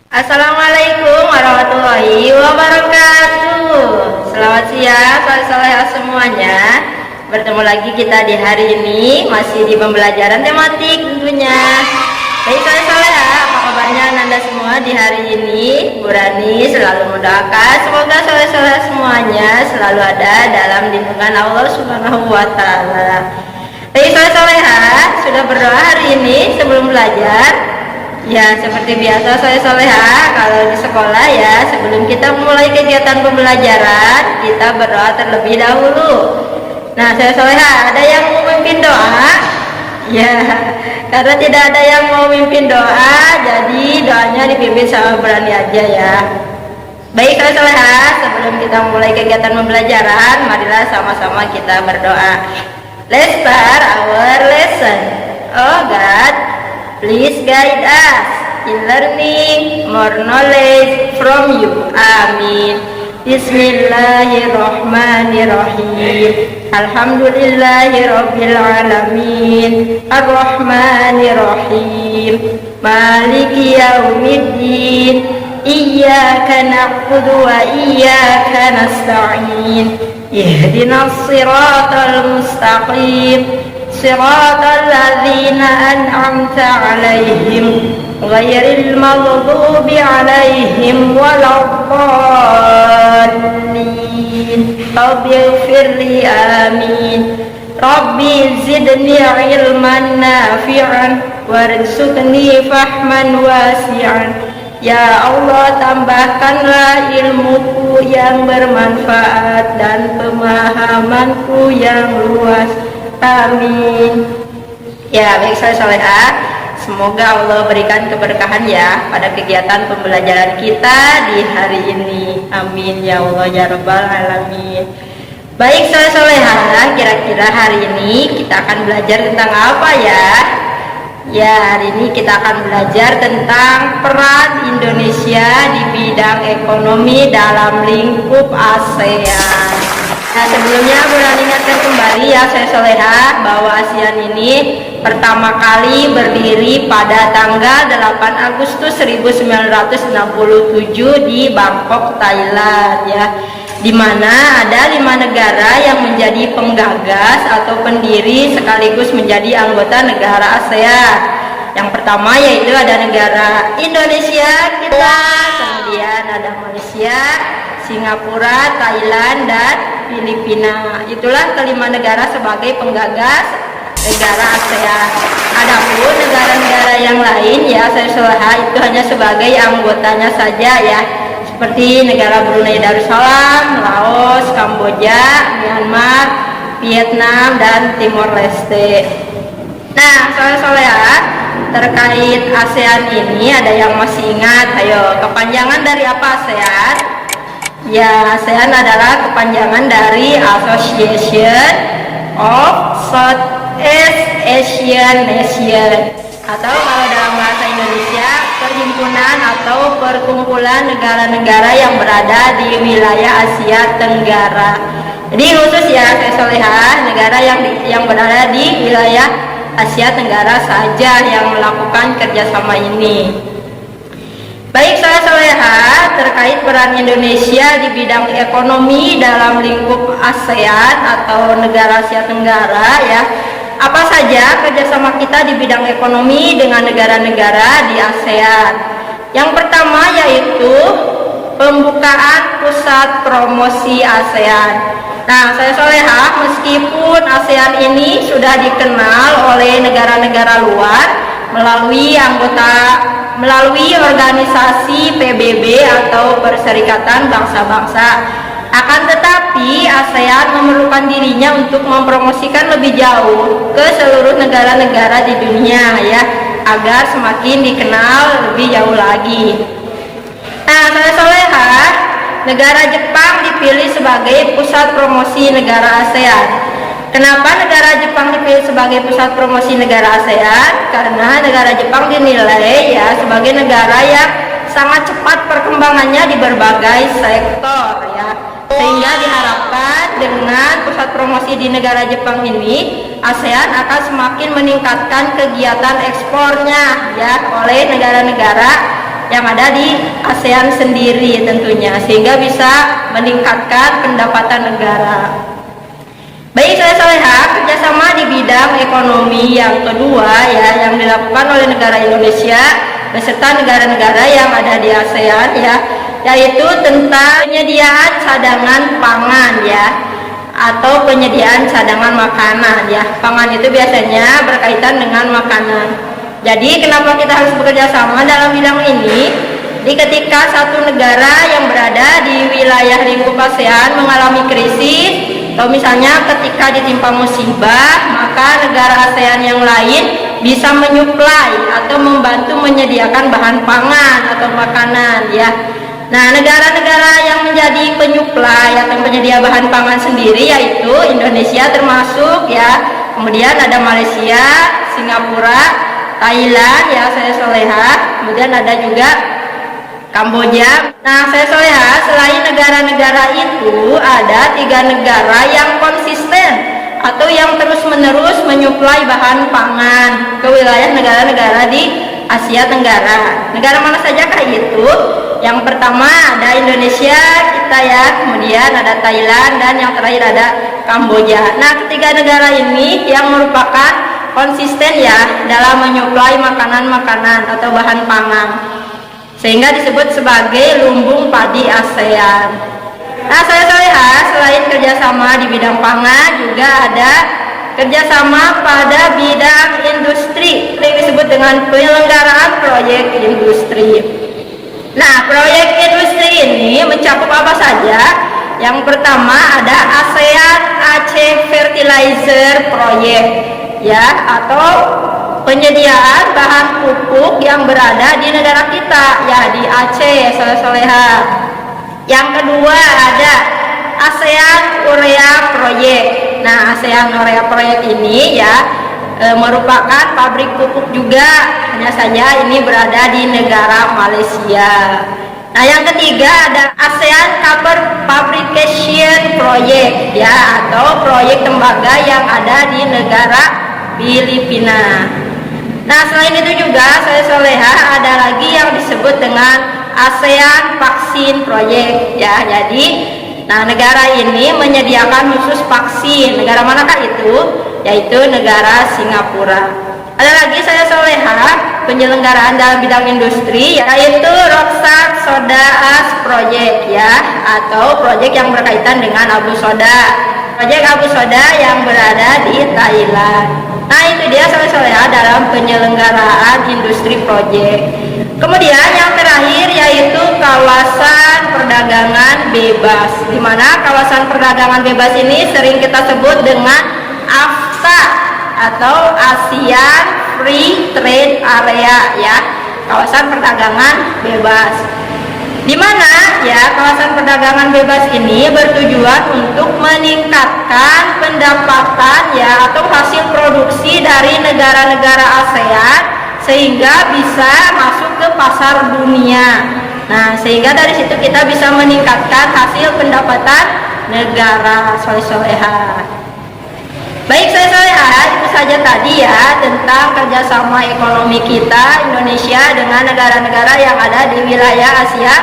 Assalamualaikum warahmatullahi wabarakatuh. Selamat siang soleh-soleha semuanya. Bertemu lagi kita di hari ini, masih di pembelajaran tematik tentunya. Baik soleh-soleha, apa kabarnya Anda semua di hari ini? Bu Rani selalu mendoakan semoga soleh-soleha semuanya selalu ada dalam lindungan Allah Subhanahu wa Ta'ala. Baik soleh-soleha, sudah berdoa hari ini sebelum belajar? Ya, seperti biasa saya soleha kalau di sekolah ya, sebelum kita mulai kegiatan pembelajaran kita berdoa terlebih dahulu. Nah, saya soleha, ada yang mau memimpin doa? Ya, karena tidak ada yang mau memimpin doa, jadi doanya dipimpin sama Berani aja ya. Baik saya soleha, sebelum kita mulai kegiatan pembelajaran, marilah sama-sama kita berdoa. Let's start our lesson. Oh God, please guide us in learning more knowledge from you. Amin. Bismillahirrahmanirrahim. Alhamdulillahirabbil alamin. Arrahmanirrahim. Maliki yaumiddin. Iyyaka na'budu wa iyyaka nasta'in. Ihdinas siratal mustaqim. صراط الذين أنعمت عليهم غير المغضوب عليهم ولا الضالين رب اغفر لي آمين ربي زدني علما نافعا وارزقني فهما واسعا. Ya Allah, tambahkanlah ilmuku yang bermanfaat dan pemahamanku yang luas. Amin. Ya, baik saya soleha, semoga Allah berikan keberkahan ya pada kegiatan pembelajaran kita di hari ini. Amin ya Allah ya rabbal alamin. Baik saya soleha, kira-kira hari ini kita akan belajar tentang apa ya? Ya, hari ini kita akan belajar tentang peran Indonesia di bidang ekonomi dalam lingkup ASEAN. Nah, sebelumnya boleh ingatkan kembali ya saya soleha bahwa ASEAN ini pertama kali berdiri pada tanggal 8 Agustus 1967 di Bangkok, Thailand ya, di mana ada 5 negara yang menjadi penggagas atau pendiri sekaligus menjadi anggota negara ASEAN. Yang pertama yaitu ada negara Indonesia kita, kemudian ada Malaysia, Singapura, Thailand, dan Filipina. Itulah kelima negara sebagai penggagas negara ASEAN. Adapun negara-negara yang lain ya saya soleha itu hanya sebagai anggotanya saja ya, seperti negara Brunei Darussalam, Laos, Kamboja, Myanmar, Vietnam, dan Timor Leste. Nah, soleha terkait ASEAN ini ada yang masih ingat? Ayo, kepanjangan dari apa ASEAN? Ya, ASEAN adalah kepanjangan dari Association of Southeast Asian Nations, atau kalau dalam bahasa Indonesia perhimpunan atau perkumpulan negara-negara yang berada di wilayah Asia Tenggara. Jadi khusus ya saya soleha, negara yang berada di wilayah Asia Tenggara saja yang melakukan kerjasama ini. Baik saya soleha, terkait peran Indonesia di bidang ekonomi dalam lingkup ASEAN atau negara Asia Tenggara ya, apa saja kerjasama kita di bidang ekonomi dengan negara-negara di ASEAN. Yang pertama yaitu pembukaan pusat promosi ASEAN. Nah saya soleha, meskipun ASEAN ini sudah dikenal oleh negara-negara luar melalui organisasi PBB atau Perserikatan Bangsa-Bangsa, akan tetapi ASEAN memerlukan dirinya untuk mempromosikan lebih jauh ke seluruh negara-negara di dunia ya, agar semakin dikenal lebih jauh lagi. Nah saya soleha, negara Jepang dipilih sebagai pusat promosi negara ASEAN. Kenapa negara Jepang dipilih sebagai pusat promosi negara ASEAN? Karena negara Jepang dinilai ya sebagai negara yang sangat cepat perkembangannya di berbagai sektor ya, sehingga diharapkan dengan pusat promosi di negara Jepang ini ASEAN akan semakin meningkatkan kegiatan ekspornya ya oleh negara-negara yang ada di ASEAN sendiri tentunya, sehingga bisa meningkatkan pendapatan negara. Baik saya Soleha, kerjasama di bidang ekonomi yang kedua ya yang dilakukan oleh negara Indonesia beserta negara-negara yang ada di ASEAN ya, yaitu tentang penyediaan cadangan pangan ya, atau penyediaan cadangan makanan ya. Pangan itu biasanya berkaitan dengan makanan. Jadi kenapa kita harus bekerja sama dalam bidang ini? Di ketika satu negara yang berada di wilayah lingkup ASEAN mengalami krisis, atau misalnya ketika ditimpa musibah, maka negara ASEAN yang lain bisa menyuplai atau membantu menyediakan bahan pangan atau makanan ya. Nah, negara-negara yang menjadi penyuplai atau penyedia bahan pangan sendiri yaitu Indonesia termasuk ya. Kemudian ada Malaysia, Singapura, Thailand ya saya Soleha. Kemudian ada juga Kamboja. Nah, saya Soleha, selain negara-negara itu ada 3 negara yang konsisten atau yang terus-menerus menyuplai bahan pangan ke wilayah negara-negara di Asia Tenggara. Negara mana sajakah itu? Yang pertama ada Indonesia kita ya, kemudian ada Thailand, dan yang terakhir ada Kamboja. Nah, ketiga negara ini yang merupakan konsisten ya dalam menyuplai makanan-makanan atau bahan pangan, sehingga disebut sebagai lumbung padi ASEAN. Nah, saya Soleha, selain kerjasama di bidang pangan juga ada kerjasama pada bidang industri yang disebut dengan penyelenggaraan proyek industri. Nah, proyek industri ini mencakup apa saja? Yang pertama ada ASEAN Aceh Fertilizer Project ya, atau penyediaan bahan pupuk yang berada di negara kita ya, di Aceh Soleha. Yang kedua ada ASEAN Urea Project. Nah, ASEAN Urea Project ini ya merupakan pabrik pupuk juga, hanya saja ini berada di negara Malaysia. Nah, yang ketiga ada ASEAN Copper Fabrication Project ya, atau proyek tembaga yang ada di negara Filipina. Nah, selain itu juga saya Soleha ada lagi yang disebut dengan ASEAN Vaksin Project ya. Jadi, nah negara ini menyediakan khusus vaksin. Negara manakah itu? Yaitu negara Singapura. Ada lagi saya Soleha penyelenggaraan dalam bidang industri yaitu Roksat Soda Ash Project ya, atau proyek yang berkaitan dengan abu soda. Proyek abu soda yang berada di Thailand. Nah, itu dia saya Soleha dalam penyelenggaraan industri proyek. Kemudian yang terakhir yaitu kawasan perdagangan bebas, di mana kawasan perdagangan bebas ini sering kita sebut dengan AFTA atau ASEAN Free Trade Area ya, kawasan perdagangan bebas. Di mana ya kawasan perdagangan bebas ini bertujuan untuk meningkatkan pendapatan ya atau hasil produksi dari negara-negara ASEAN sehingga bisa masuk ke pasar dunia. Nah, sehingga dari situ kita bisa meningkatkan hasil pendapatan negara Soleha. Baik saya Soleha, itu saja tadi ya tentang kerjasama ekonomi kita Indonesia dengan negara-negara yang ada di wilayah Asia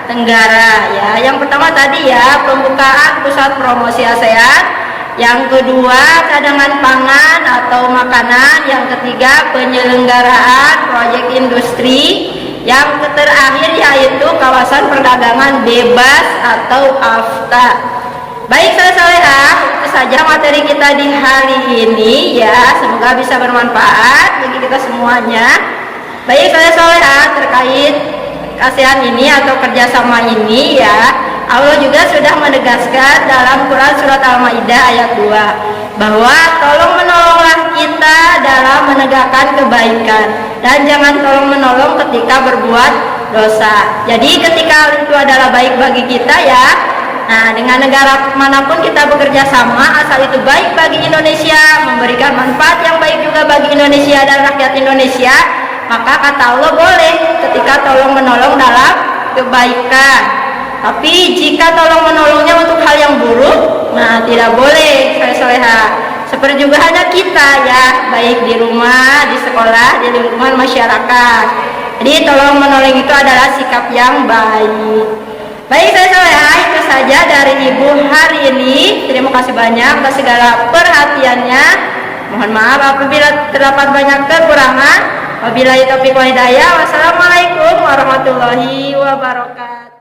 Tenggara ya. Yang pertama tadi ya pembukaan pusat promosi ASEAN. Yang kedua cadangan pangan atau makanan. Yang ketiga penyelenggaraan proyek industri. Yang terakhir yaitu kawasan perdagangan bebas atau AFTA. Baik saya Soleha, itu saja materi kita di hari ini ya. Semoga bisa bermanfaat bagi kita semuanya. Baik saya Soleha, terkait ASEAN ini atau kerjasama ini ya, Allah juga sudah menegaskan dalam Quran Surat Al-Ma'idah ayat 2 bahwa tolong menolonglah kita dalam menegakkan kebaikan dan jangan tolong menolong ketika berbuat dosa. Jadi ketika hal itu adalah baik bagi kita ya, nah dengan negara manapun kita bekerja sama asal itu baik bagi Indonesia, memberikan manfaat yang baik juga bagi Indonesia dan rakyat Indonesia, maka kata Allah boleh ketika tolong menolong dalam kebaikan. Tapi jika tolong menolongnya untuk hal yang buruk, nah tidak boleh saya Soleha. Seperti juga hanya kita ya, baik di rumah, di sekolah, di lingkungan masyarakat. Jadi tolong menolong itu adalah sikap yang baik. Baik, saya Soleha, itu saja dari Ibu hari ini. Terima kasih banyak atas segala perhatiannya. Mohon maaf apabila terdapat banyak kekurangan. Wabillahi taufiq wal hidayah. Wassalamualaikum warahmatullahi wabarakatuh.